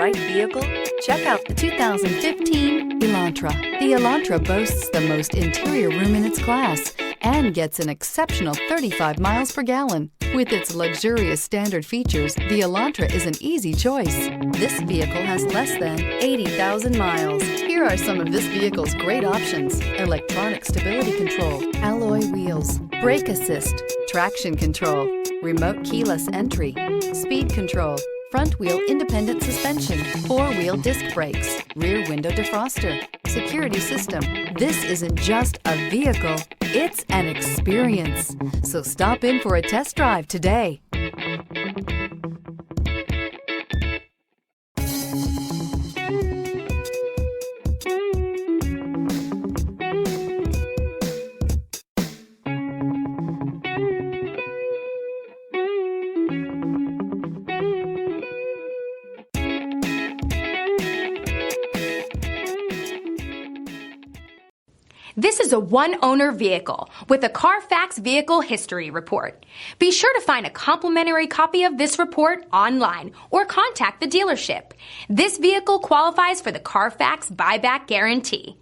right vehicle? Check out the 2015 Elantra. The Elantra boasts the most interior room in its class and gets an exceptional 35 miles per gallon. With its luxurious standard features, the Elantra is an easy choice. This vehicle has less than 80,000 miles. Here are some of this vehicle's great options: electronic stability control, alloy wheels, brake assist, traction control, remote keyless entry, speed control, front wheel independent suspension, four-wheel disc brakes, rear window defroster, security system. This isn't just a vehicle, it's an experience. So stop in for a test drive today. This is a one-owner vehicle with a CARFAX Vehicle History Report. Be sure to find a complimentary copy of this report online or contact the dealership. This vehicle qualifies for the CARFAX Buyback Guarantee.